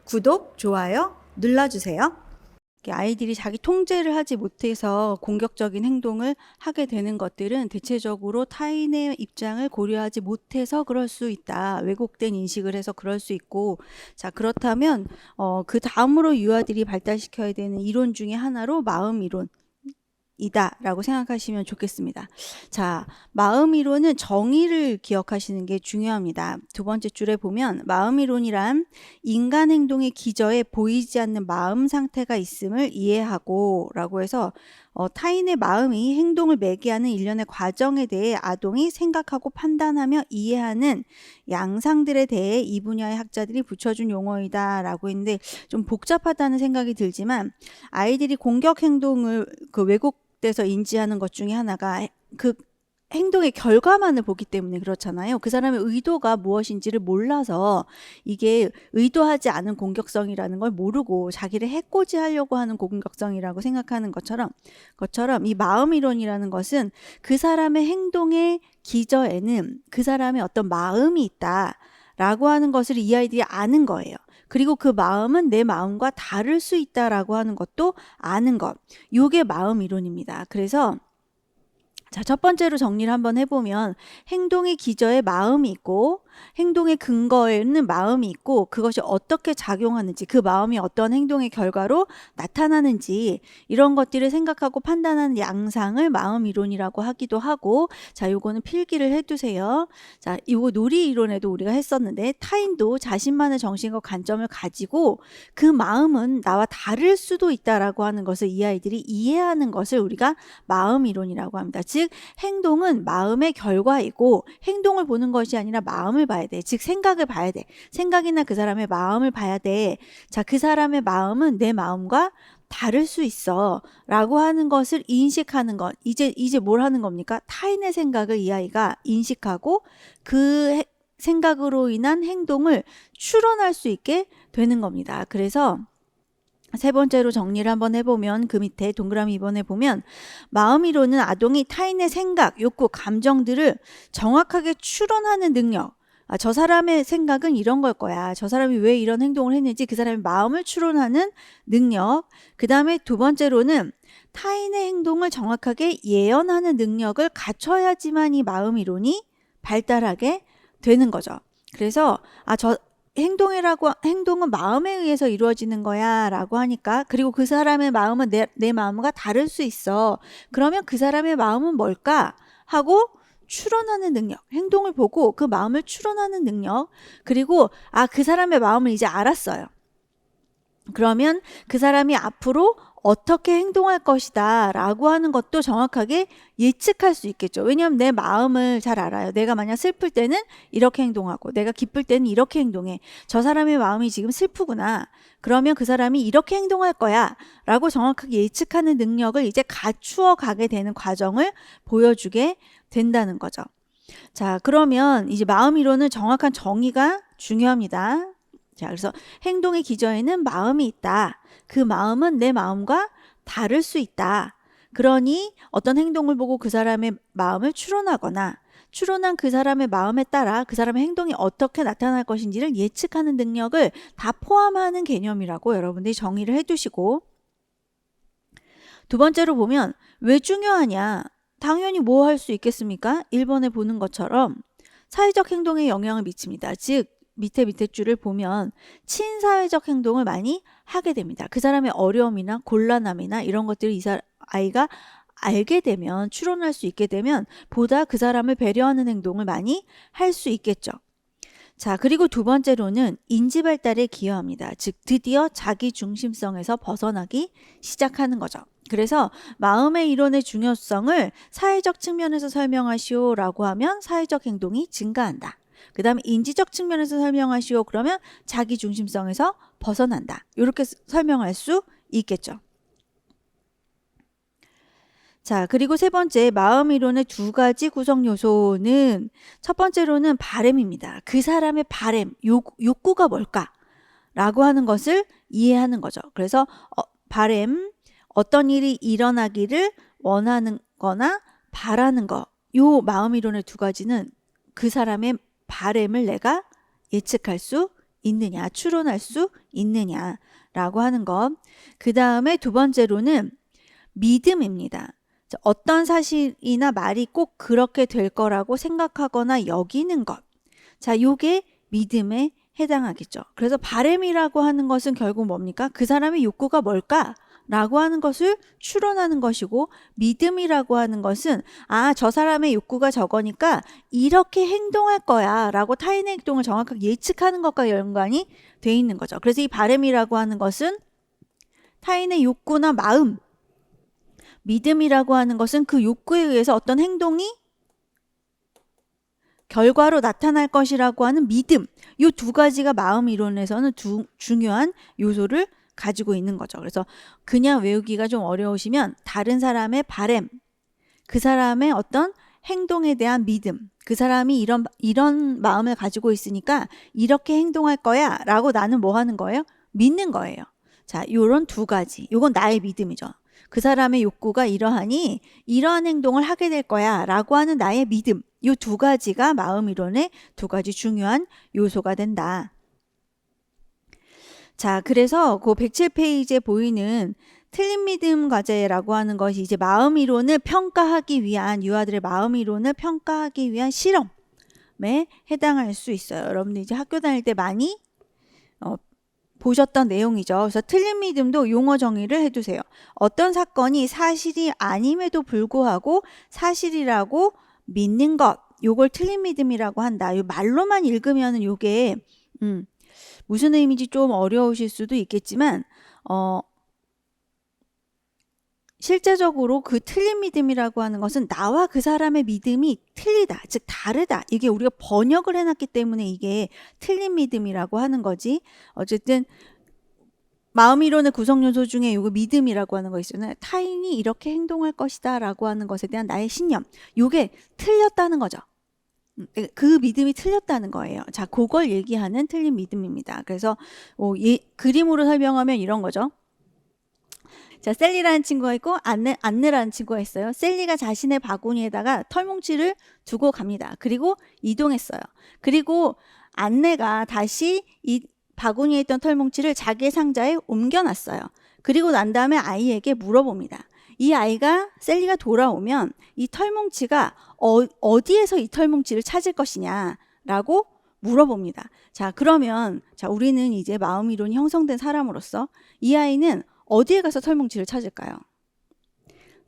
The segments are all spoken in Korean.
구독, 좋아요 눌러주세요. 아이들이 자기 통제를 하지 못해서 공격적인 행동을 하게 되는 것들은 대체적으로 타인의 입장을 고려하지 못해서 그럴 수 있다. 왜곡된 인식을 해서 그럴 수 있고, 자, 그렇다면 그 다음으로 유아들이 발달시켜야 되는 이론 중에 하나로 마음 이론 이다 라고 생각하시면 좋겠습니다. 자, 마음 이론은 정의를 기억하시는 게 중요합니다. 두 번째 줄에 보면 마음 이론이란 인간 행동의 기저에 보이지 않는 마음 상태가 있음을 이해하고 라고 해서 타인의 마음이 행동을 매개하는 일련의 과정에 대해 아동이 생각하고 판단하며 이해하는 양상들에 대해 이 분야의 학자들이 붙여준 용어이다 라고 했는데, 좀 복잡하다는 생각이 들지만 아이들이 공격 행동을 왜곡돼서 인지하는 것 중에 하나가 그 행동의 결과만을 보기 때문에 그렇잖아요. 그 사람의 의도가 무엇인지를 몰라서 이게 의도하지 않은 공격성이라는 걸 모르고 자기를 해코지하려고 하는 공격성이라고 생각하는 것처럼 이 마음 이론이라는 것은 그 사람의 행동의 기저에는 그 사람의 어떤 마음이 있다라고 하는 것을 이 아이들이 아는 거예요. 그리고 그 마음은 내 마음과 다를 수 있다라고 하는 것도 아는 것. 요게 마음 이론입니다. 그래서 자, 첫 번째로 정리를 한번 해보면 행동의 기저에 마음이 있고 행동의 근거에는 마음이 있고 그것이 어떻게 작용하는지, 그 마음이 어떤 행동의 결과로 나타나는지 이런 것들을 생각하고 판단하는 양상을 마음 이론이라고 하기도 하고, 자, 요거는 필기를 해두세요. 자, 이거 놀이 이론에도 우리가 했었는데 타인도 자신만의 정신과 관점을 가지고 그 마음은 나와 다를 수도 있다라고 하는 것을 이 아이들이 이해하는 것을 우리가 마음 이론이라고 합니다. 즉 행동은 마음의 결과이고 행동을 보는 것이 아니라 마음을 봐야 돼. 즉 생각을 봐야 돼. 생각이나 그 사람의 마음을 봐야 돼. 자, 그 사람의 마음은 내 마음과 다를 수 있어 라고 하는 것을 인식하는 것. 이제 뭘 하는 겁니까? 타인의 생각을 이 아이가 인식하고 그 생각으로 인한 행동을 추론할 수 있게 되는 겁니다. 그래서 세 번째로 정리를 한번 해보면 그 밑에 동그라미 2번에 보면 마음 이론은 아동이 타인의 생각, 욕구, 감정들을 정확하게 추론하는 능력. 저 사람의 생각은 이런 걸 거야. 저 사람이 왜 이런 행동을 했는지 그 사람의 마음을 추론하는 능력. 그 다음에 두 번째로는 타인의 행동을 정확하게 예언하는 능력을 갖춰야지만 이 마음 이론이 발달하게 되는 거죠. 그래서 행동은 마음에 의해서 이루어지는 거야 라고 하니까, 그리고 그 사람의 마음은 내 마음과 다를 수 있어. 그러면 그 사람의 마음은 뭘까 하고 추론하는 능력, 행동을 보고 그 마음을 추론하는 능력, 그리고 그 사람의 마음을 이제 알았어요. 그러면 그 사람이 앞으로 어떻게 행동할 것이다 라고 하는 것도 정확하게 예측할 수 있겠죠. 왜냐하면 내 마음을 잘 알아요. 내가 만약 슬플 때는 이렇게 행동하고 내가 기쁠 때는 이렇게 행동해. 저 사람의 마음이 지금 슬프구나. 그러면 그 사람이 이렇게 행동할 거야 라고 정확하게 예측하는 능력을 이제 갖추어 가게 되는 과정을 보여주게 된다는 거죠. 자, 그러면 이제 마음 이론은 정확한 정의가 중요합니다. 자, 그래서 행동의 기저에는 마음이 있다. 그 마음은 내 마음과 다를 수 있다. 그러니 어떤 행동을 보고 그 사람의 마음을 추론하거나 추론한 그 사람의 마음에 따라 그 사람의 행동이 어떻게 나타날 것인지를 예측하는 능력을 다 포함하는 개념이라고 여러분들이 정의를 해두시고, 두 번째로 보면 왜 중요하냐? 당연히 뭐 할 수 있겠습니까? 1번에 보는 것처럼 사회적 행동에 영향을 미칩니다. 즉 밑에 줄을 보면 친사회적 행동을 많이 하게 됩니다. 그 사람의 어려움이나 곤란함이나 이런 것들을 아이가 알게 되면, 추론할 수 있게 되면 보다 그 사람을 배려하는 행동을 많이 할 수 있겠죠. 자, 그리고 두 번째로는 인지 발달에 기여합니다. 즉 드디어 자기 중심성에서 벗어나기 시작하는 거죠. 그래서 마음의 이론의 중요성을 사회적 측면에서 설명하시오 라고 하면 사회적 행동이 증가한다. 그 다음에 인지적 측면에서 설명하시오 그러면 자기 중심성에서 벗어난다. 이렇게 설명할 수 있겠죠. 자, 그리고 세 번째 마음 이론의 두 가지 구성 요소는, 첫 번째로는 바램입니다. 그 사람의 바램, 욕구가 뭘까? 라고 하는 것을 이해하는 거죠. 그래서 바램, 어떤 일이 일어나기를 원하는 거나 바라는 거, 요 마음 이론의 두 가지는 그 사람의 바램을 내가 예측할 수 있느냐, 추론할 수 있느냐라고 하는 것. 그 다음에 두 번째로는 믿음입니다. 어떤 사실이나 말이 꼭 그렇게 될 거라고 생각하거나 여기는 것. 자, 요게 믿음에 해당하겠죠. 그래서 바램이라고 하는 것은 결국 뭡니까? 그 사람의 욕구가 뭘까? 라고 하는 것을 추론하는 것이고, 믿음이라고 하는 것은 저 사람의 욕구가 저거니까 이렇게 행동할 거야 라고 타인의 행동을 정확하게 예측하는 것과 연관이 돼 있는 거죠. 그래서 이 바램이라고 하는 것은 타인의 욕구나 마음, 믿음이라고 하는 것은 그 욕구에 의해서 어떤 행동이 결과로 나타날 것이라고 하는 믿음. 이 두 가지가 마음 이론에서는 중요한 요소를 가지고 있는 거죠. 그래서 그냥 외우기가 좀 어려우시면 다른 사람의 바램, 그 사람의 어떤 행동에 대한 믿음, 그 사람이 이런 마음을 가지고 있으니까 이렇게 행동할 거야 라고 나는 뭐 하는 거예요? 믿는 거예요. 자, 요런 두 가지. 요건 나의 믿음이죠. 그 사람의 욕구가 이러하니 이러한 행동을 하게 될 거야 라고 하는 나의 믿음. 요 두 가지가 마음 이론의 두 가지 중요한 요소가 된다. 자, 그래서 그 107페이지에 보이는 틀린 믿음 과제라고 하는 것이 이제 마음 이론을 평가하기 위한, 유아들의 마음 이론을 평가하기 위한 실험에 해당할 수 있어요. 여러분들 이제 학교 다닐 때 많이 보셨던 내용이죠. 그래서 틀린 믿음도 용어 정의를 해두세요. 어떤 사건이 사실이 아님에도 불구하고 사실이라고 믿는 것, 요걸 틀린 믿음이라고 한다. 요 말로만 읽으면은 요게 무슨 의미인지 좀 어려우실 수도 있겠지만 실제적으로 그 틀린 믿음이라고 하는 것은 나와 그 사람의 믿음이 틀리다, 즉 다르다. 이게 우리가 번역을 해놨기 때문에 이게 틀린 믿음이라고 하는 거지. 어쨌든 마음 이론의 구성 요소 중에 요거 믿음이라고 하는 거 있잖아요. 타인이 이렇게 행동할 것이다 라고 하는 것에 대한 나의 신념. 요게 틀렸다는 거죠. 그 믿음이 틀렸다는 거예요. 자, 그걸 얘기하는 틀린 믿음입니다. 그래서 그림으로 설명하면 이런 거죠. 자, 셀리라는 친구가 있고 안느라는 친구가 있어요. 셀리가 자신의 바구니에다가 털뭉치를 두고 갑니다. 그리고 이동했어요. 그리고 안내가 다시 이 바구니에 있던 털뭉치를 자기의 상자에 옮겨놨어요. 그리고 난 다음에 아이에게 물어봅니다. 이 아이가 셀리가 돌아오면 이 털뭉치가 어디에서 이 털뭉치를 찾을 것이냐라고 물어봅니다. 자, 그러면 우리는 이제 마음 이론이 형성된 사람으로서 이 아이는 어디에 가서 털뭉치를 찾을까요?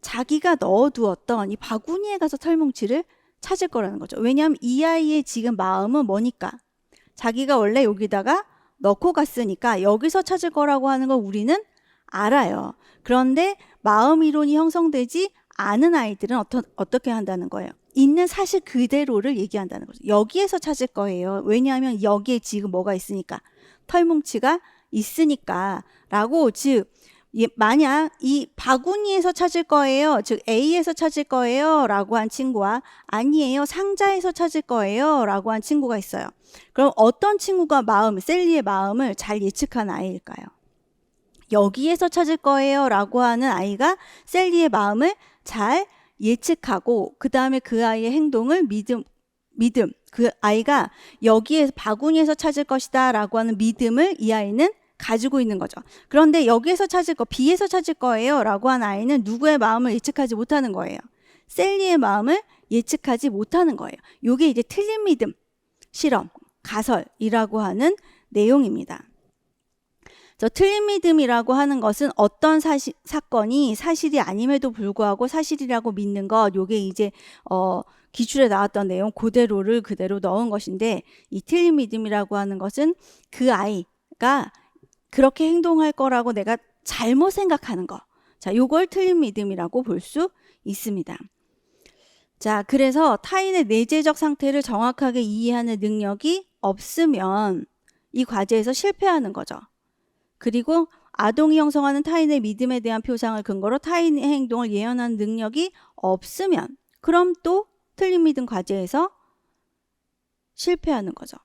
자기가 넣어두었던 이 바구니에 가서 털뭉치를 찾을 거라는 거죠. 왜냐하면 이 아이의 지금 마음은 뭐니까? 자기가 원래 여기다가 넣고 갔으니까 여기서 찾을 거라고 하는 걸 우리는 알아요. 그런데 마음 이론이 형성되지 않은 아이들은 어떻게 한다는 거예요? 있는 사실 그대로를 얘기한다는 거죠. 여기에서 찾을 거예요. 왜냐하면 여기에 지금 뭐가 있으니까, 털뭉치가 있으니까 라고, 즉 만약 이 바구니에서 찾을 거예요, 즉 A에서 찾을 거예요 라고 한 친구와 아니에요, 상자에서 찾을 거예요 라고 한 친구가 있어요. 그럼 어떤 친구가 셀리의 마음을 잘 예측한 아이일까요? 여기에서 찾을 거예요 라고 하는 아이가 셀리의 마음을 잘 예측하고 그 다음에 그 아이의 행동을 믿음, 그 아이가 여기에서 바구니에서 찾을 것이다 라고 하는 믿음을 이 아이는 가지고 있는 거죠. 그런데 여기에서 찾을 거, B에서 찾을 거예요 라고 한 아이는 누구의 마음을 예측하지 못하는 거예요. 셀리의 마음을 예측하지 못하는 거예요. 이게 이제 틀린 믿음, 실험, 가설이라고 하는 내용입니다. 틀린 믿음이라고 하는 것은 어떤 사건이 사실이 아님에도 불구하고 사실이라고 믿는 것, 요게 이제 기출에 나왔던 내용 그대로를 그대로 넣은 것인데, 이 틀린 믿음이라고 하는 것은 그 아이가 그렇게 행동할 거라고 내가 잘못 생각하는 거. 자, 요걸 틀린 믿음이라고 볼 수 있습니다. 자, 그래서 타인의 내재적 상태를 정확하게 이해하는 능력이 없으면 이 과제에서 실패하는 거죠. 그리고 아동이 형성하는 타인의 믿음에 대한 표상을 근거로 타인의 행동을 예언하는 능력이 없으면 그럼 또 틀린 믿음 과제에서 실패하는 거죠.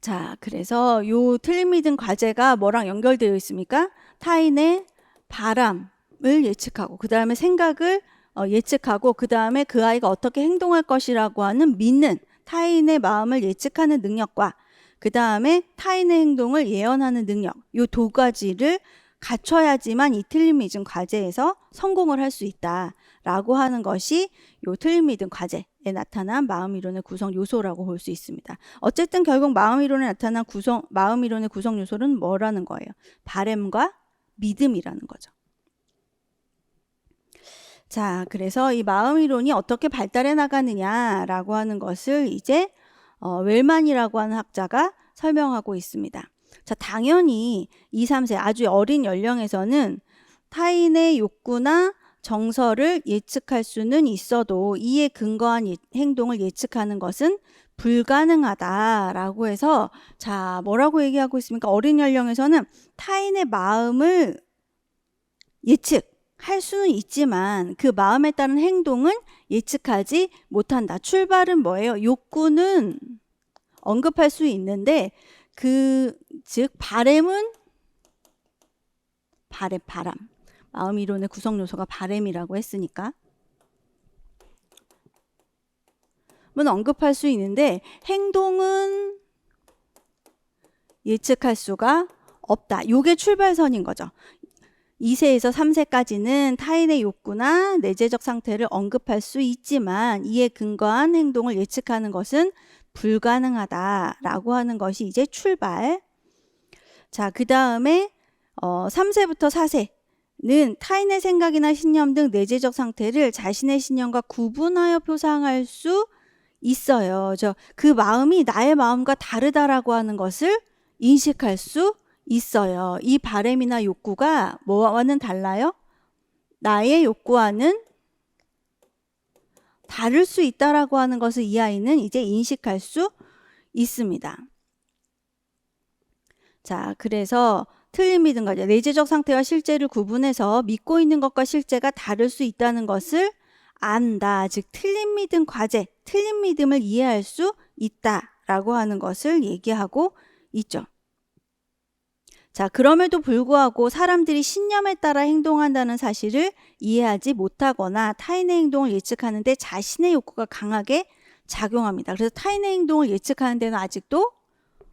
자, 그래서 요 틀린 믿음 과제가 뭐랑 연결되어 있습니까? 타인의 바람을 예측하고 그 다음에 생각을 예측하고 그 다음에 그 아이가 어떻게 행동할 것이라고 하는 믿는 타인의 마음을 예측하는 능력과 그 다음에 타인의 행동을 예언하는 능력, 요 두 가지를 갖춰야지만 이 틀린 믿음 과제에서 성공을 할 수 있다라고 하는 것이 요 틀린 믿음 과제에 나타난 마음 이론의 구성 요소라고 볼 수 있습니다. 어쨌든 결국 마음 이론에 나타난 마음 이론의 구성 요소는 뭐라는 거예요? 바램과 믿음이라는 거죠. 자, 그래서 이 마음 이론이 어떻게 발달해 나가느냐라고 하는 것을 이제 웰만이라고 하는 학자가 설명하고 있습니다. 자, 당연히 2, 3세 아주 어린 연령에서는 타인의 욕구나 정서를 예측할 수는 있어도 이에 근거한 행동을 예측하는 것은 불가능하다라고 해서, 자, 뭐라고 얘기하고 있습니까? 어린 연령에서는 타인의 마음을 예측할 수는 있지만 그 마음에 따른 행동은 예측하지 못한다. 출발은 뭐예요? 욕구는 언급할 수 있는데 즉 바램은 바람. 마음 이론의 구성 요소가 바램이라고 했으니까 문 언급할 수 있는데 행동은 예측할 수가 없다. 요게 출발선인 거죠. 2세에서 3세까지는 타인의 욕구나 내재적 상태를 언급할 수 있지만 이에 근거한 행동을 예측하는 것은 불가능하다라고 하는 것이 이제 출발. 자, 그 다음에 3세부터 4세는 타인의 생각이나 신념 등 내재적 상태를 자신의 신념과 구분하여 표상할 수 있어요. 그 마음이 나의 마음과 다르다라고 하는 것을 인식할 수 있어요. 이 바램이나 욕구가 뭐와는 달라요? 나의 욕구와는 다를 수 있다라고 하는 것을 이 아이는 이제 인식할 수 있습니다. 자, 그래서 틀린 믿음 과제, 내재적 상태와 실제를 구분해서 믿고 있는 것과 실제가 다를 수 있다는 것을 안다. 즉 틀린 믿음 과제, 틀린 믿음을 이해할 수 있다라고 하는 것을 얘기하고 있죠. 자, 그럼에도 불구하고 사람들이 신념에 따라 행동한다는 사실을 이해하지 못하거나 타인의 행동을 예측하는데 자신의 욕구가 강하게 작용합니다. 그래서 타인의 행동을 예측하는 데는 아직도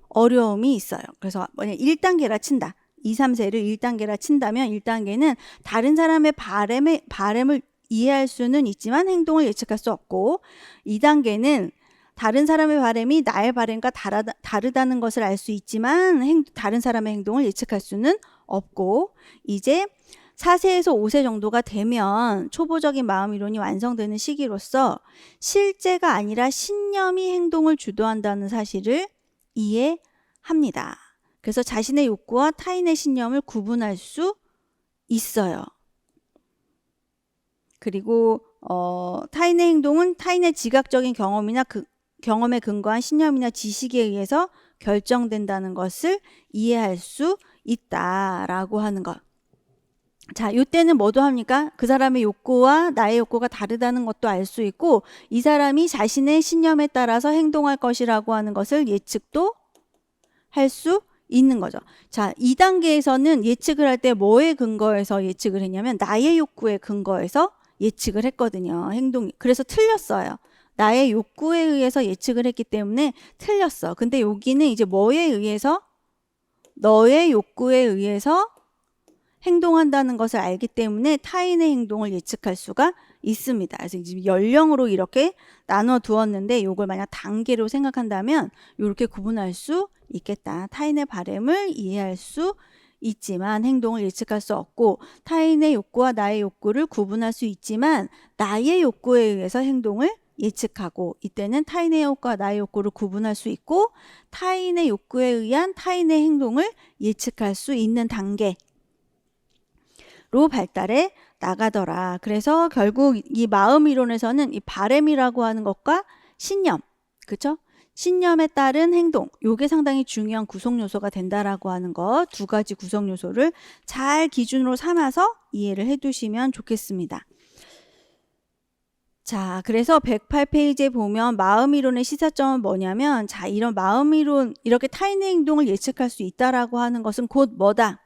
어려움이 있어요. 그래서 만약 1단계라 친다. 2, 3세를 1단계라 친다면 1단계는 다른 사람의 바램을 이해할 수는 있지만 행동을 예측할 수 없고, 2단계는 다른 사람의 바램이 나의 바램과 다르다는 것을 알 수 있지만 다른 사람의 행동을 예측할 수는 없고, 이제 4세에서 5세 정도가 되면 초보적인 마음 이론이 완성되는 시기로서 실제가 아니라 신념이 행동을 주도한다는 사실을 이해합니다. 그래서 자신의 욕구와 타인의 신념을 구분할 수 있어요. 그리고 타인의 행동은 타인의 지각적인 경험이나 경험에 근거한 신념이나 지식에 의해서 결정된다는 것을 이해할 수 있다라고 하는 것. 자, 이때는 뭐도 합니까? 그 사람의 욕구와 나의 욕구가 다르다는 것도 알 수 있고, 이 사람이 자신의 신념에 따라서 행동할 것이라고 하는 것을 예측도 할 수 있는 거죠. 자, 2단계에서는 예측을 할 때 뭐에 근거해서 예측을 했냐면 나의 욕구에 근거해서 예측을 했거든요. 행동이. 그래서 틀렸어요. 나의 욕구에 의해서 예측을 했기 때문에 틀렸어. 근데 여기는 이제 뭐에 의해서? 너의 욕구에 의해서 행동한다는 것을 알기 때문에 타인의 행동을 예측할 수가 있습니다. 그래서 지금 연령으로 이렇게 나눠 두었는데 이걸 만약 단계로 생각한다면 이렇게 구분할 수 있겠다. 타인의 바램을 이해할 수 있지만 행동을 예측할 수 없고, 타인의 욕구와 나의 욕구를 구분할 수 있지만 나의 욕구에 의해서 행동을 예측하고, 이때는 타인의 욕구와 나의 욕구를 구분할 수 있고 타인의 욕구에 의한 타인의 행동을 예측할 수 있는 단계로 발달해 나가더라. 그래서 결국 이 마음 이론에서는 이 바램이라고 하는 것과 신념, 그렇죠? 신념에 따른 행동, 요게 상당히 중요한 구성 요소가 된다라고 하는 것, 두 가지 구성 요소를 잘 기준으로 삼아서 이해를 해두시면 좋겠습니다. 자, 그래서 108페이지에 보면 마음 이론의 시사점은 뭐냐면, 자, 이런 마음 이론, 이렇게 타인의 행동을 예측할 수 있다라고 하는 것은 곧 뭐다?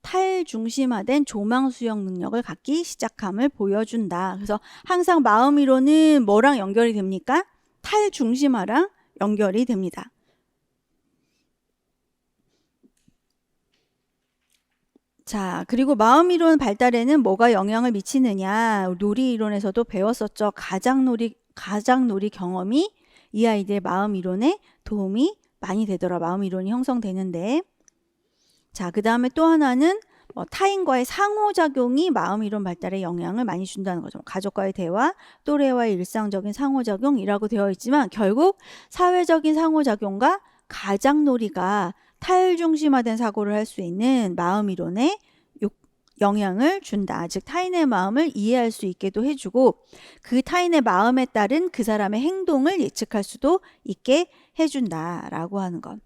탈중심화된 조망 수용 능력을 갖기 시작함을 보여준다. 그래서 항상 마음 이론은 뭐랑 연결이 됩니까? 탈중심화랑 연결이 됩니다. 자, 그리고 마음 이론 발달에는 뭐가 영향을 미치느냐? 놀이 이론에서도 배웠었죠. 가장놀이 경험이 이 아이들의 마음 이론에 도움이 많이 되더라. 마음 이론이 형성되는데. 자, 그 다음에 또 하나는 타인과의 상호작용이 마음 이론 발달에 영향을 많이 준다는 거죠. 가족과의 대화, 또래와의 일상적인 상호작용이라고 되어 있지만 결국 사회적인 상호작용과 가장놀이가 타율중심화된 사고를 할 수 있는 마음 이론에 영향을 준다. 즉 타인의 마음을 이해할 수 있게도 해주고 그 타인의 마음에 따른 그 사람의 행동을 예측할 수도 있게 해준다라고 하는 것.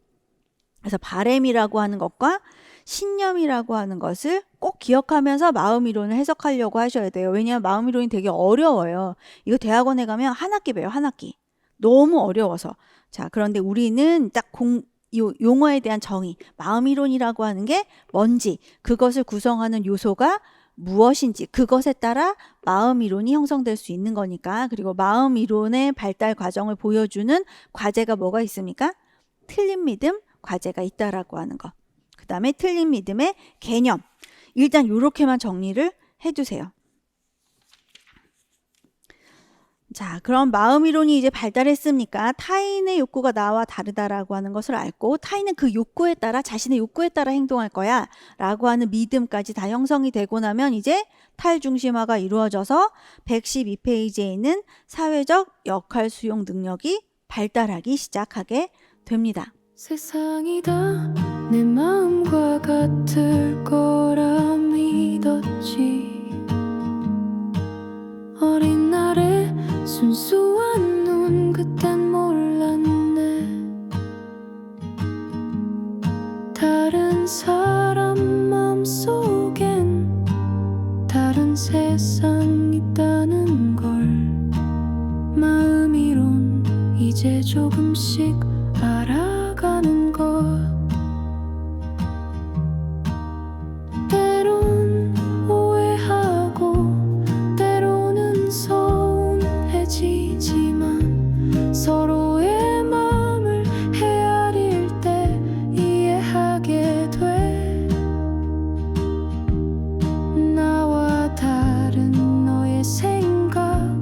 그래서 바램이라고 하는 것과 신념이라고 하는 것을 꼭 기억하면서 마음 이론을 해석하려고 하셔야 돼요. 왜냐하면 마음 이론이 되게 어려워요. 이거 대학원에 가면 한 학기 배워요. 한 학기. 너무 어려워서. 자, 그런데 우리는 딱 용어에 대한 정의, 마음 이론이라고 하는 게 뭔지, 그것을 구성하는 요소가 무엇인지, 그것에 따라 마음 이론이 형성될 수 있는 거니까. 그리고 마음 이론의 발달 과정을 보여주는 과제가 뭐가 있습니까? 틀린 믿음 과제가 있다라고 하는 거. 그 다음에 틀린 믿음의 개념. 일단 이렇게만 정리를 해두세요. 자, 그럼 마음 이론이 이제 발달했습니까? 타인의 욕구가 나와 다르다라고 하는 것을 알고 타인은 그 욕구에 따라 자신의 욕구에 따라 행동할 거야 라고 하는 믿음까지 다 형성이 되고 나면 이제 탈중심화가 이루어져서 112페이지에 있는 사회적 역할 수용 능력이 발달하기 시작하게 됩니다. 세상이 다 내 마음과 같을 거라 믿었지. 어린 날의 순수한 눈 그땐 몰랐네. 다른 사람 마음속엔 다른 세상 있다는 걸. 마음 이론 이제 조금씩 알아가는 것. 때론 오해하고 때로는 서운해지지만 서로의 마음을 헤아릴 때 이해하게 돼. 나와 다른 너의 생각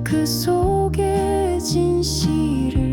그 속에 진실을